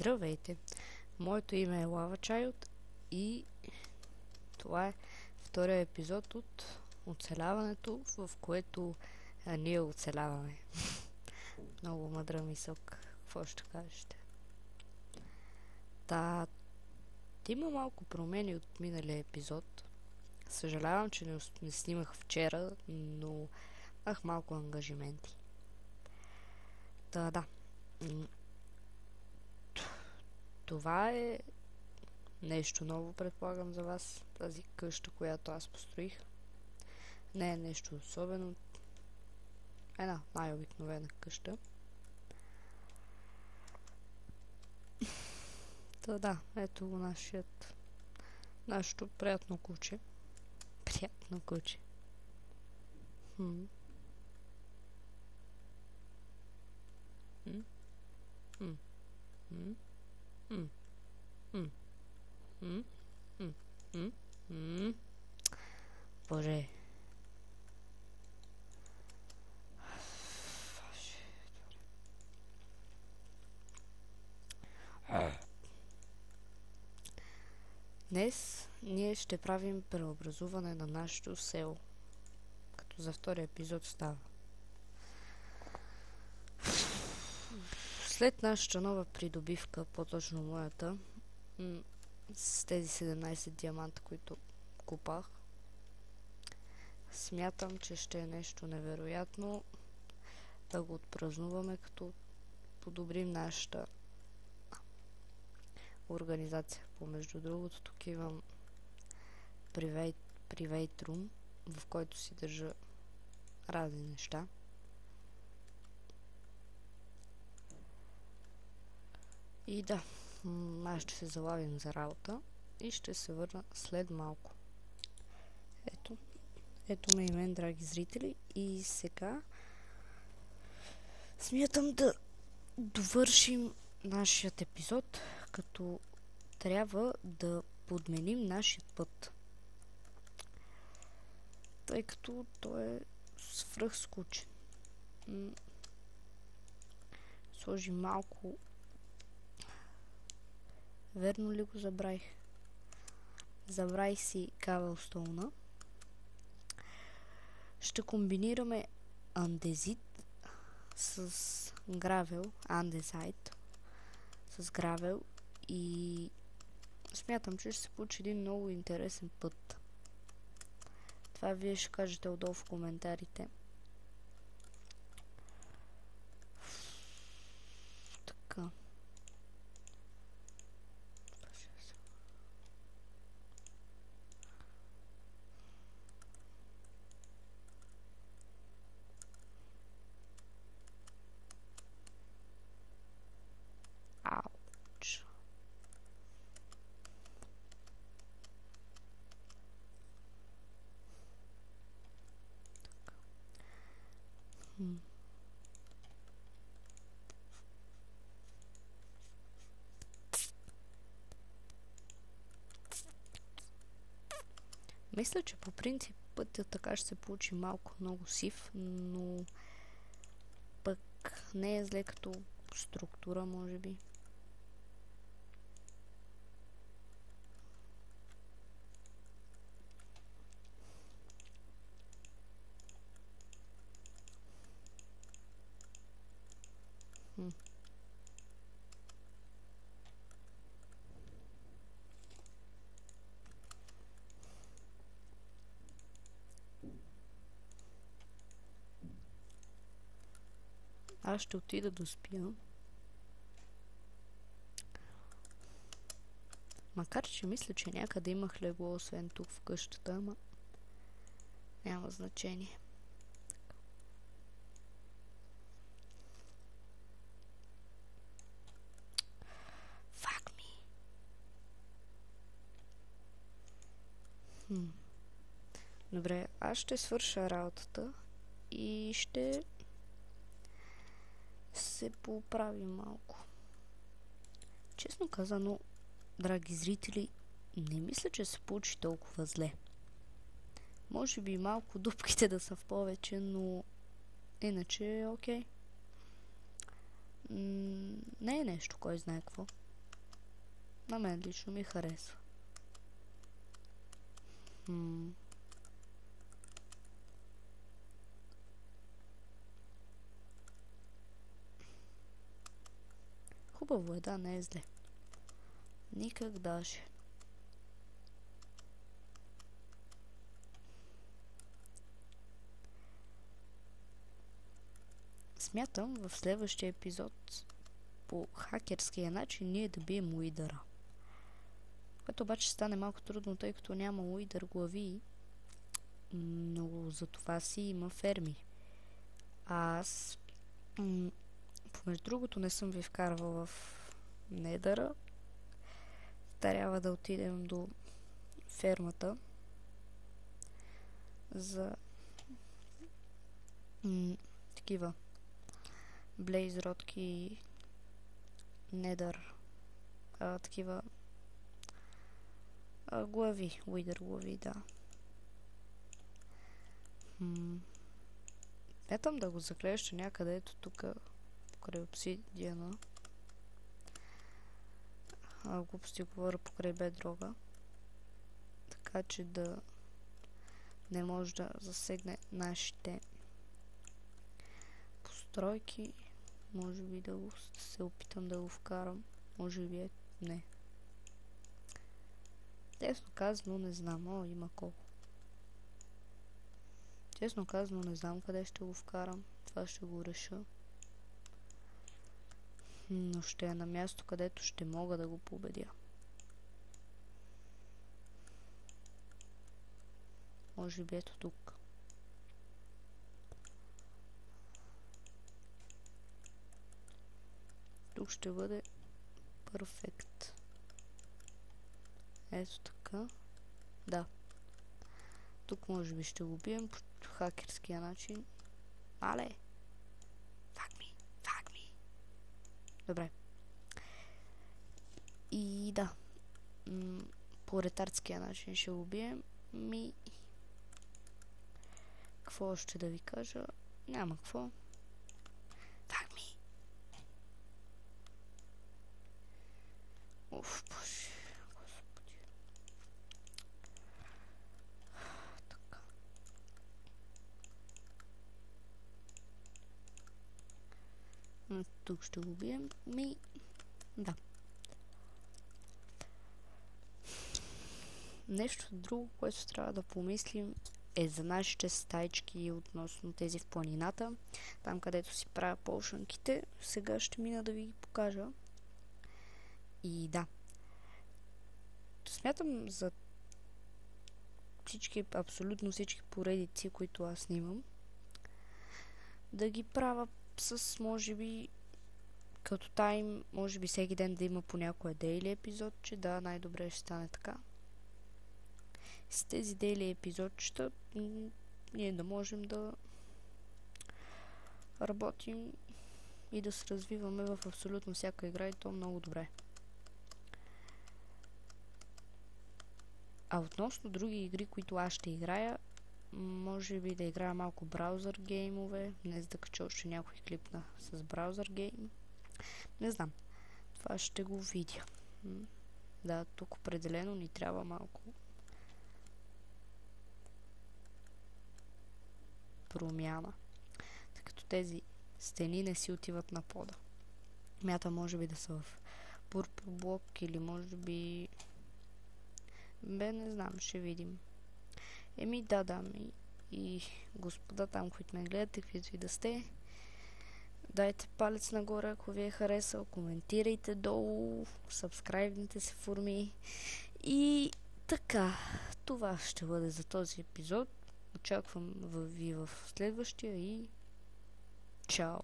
Здравейте! Моето име е Лава Чайот и това е втория епизод от оцеляването, в което ние оцеляваме. Много мъдра мисълка. Какво ще кажете? Има малко промени от миналия епизод. Съжалявам, че не снимах вчера, но имах малко ангажименти. Да. Това е нещо ново, предполагам, за вас. Тази къща, която аз построих. Не е нещо особено. Една най-обикновена къща. Ето го нашето приятно куче. Приятно куче. Боже. Днес ние ще правим преобразуване на нашето село. Като за втория епизод става. След нашата нова придобивка, по-точно моята, с тези 17 диаманта, които купах, смятам, че ще е нещо невероятно да го отпразнуваме, като подобрим нашата организация. Помежду другото, тук имам private room, в който си държа разни неща. И аз ще се залавим за работа и ще се върна след малко. Ето ме и мен, драги зрители, и сега смятам да довършим нашият епизод, като трябва да подменим нашия път. Тъй като той е свръхскучен. Сложи малко. Верно ли го забравих? Забравих си кабелстоуна. Ще комбинираме андезит с гравел, андезайт с гравел и смятам, че ще се получи един много интересен път. Това вие ще кажете отдолу в коментарите. Така. Ауч. Мисля, че по принцип пътя така ще се получи малко много сив, но пък не е зле като структура, може би. Аз ще отида да спя. Макар че мисля, че някъде имах легло, освен тук в къщата, ама няма значение. Fuck me. Добре, аз ще свърша работата и ще се поправи малко. Честно казано, драги зрители, не мисля, че се получи толкова зле. Може би малко дупките да са в повече, но иначе е окей. Не е нещо, кой знае какво. На мен лично ми харесва. Хубаво е, да, не е зле. Никак даже. Смятам в следващия епизод по хакерския начин ние да бием уидъра. Което обаче стане малко трудно, тъй като няма уидър глави, но за това си има ферми. Аз помежду другото не съм ви вкарвала в недъра. Трябва да отидем до фермата за такива блейзродки, недър, такива глави, уидър глави, да. Смятам да го заклеща някъде ето тук, покрай обсидиана. Глупости говоря покрай бедрога. Така че да не може да засегне нашите постройки. Може би да се опитам да го вкарам. Може би не. Честно казано не знам. Има колко. Честно казано не знам къде ще го вкарам. Това ще го реша. Но ще е на място, където ще мога да го победя. Може би ето тук. Тук ще бъде перфект. Ето така. Да. Тук може би ще го бием по хакерския начин. Але! Fuck me! Добре. И да. По ретардския начин ще го бием. Какво още да ви кажа? Няма какво. Fuck me! Оф, боже. Господи. Така. Тук ще го бием. Да. Нещо друго, което трябва да помислим е за нашите стайчки относно тези в планината. Там, където си правя полшанките. Сега ще мина да ви ги покажа. И да. Смятам за всички, абсолютно всички поредици, които аз снимам, да ги правя с, може би, като тайм, може би всеки ден да има по някое дейли епизод, че да, най-добре ще стане така. С тези дейли епизодчета ние да можем да работим и да се развиваме в абсолютно всяка игра и то много добре. А относно други игри, които аз ще играя, може би да играя малко браузър геймове. Днес да кача още някой клип с браузър гейм. Не знам. Това ще го видя. Да, тук определено ни трябва малко промяна. Тъй като тези стени не си отиват на пода. Мята може би да са в пурпур блок или може би... не знам, ще видим. Да, дами и господа там, които ме гледате, каквито и да сте. Дайте палец нагоре, ако ви е харесал, коментирайте долу, сабскрайбните се форми. И така, това ще бъде за този епизод. Очаквам ви в следващия и чао!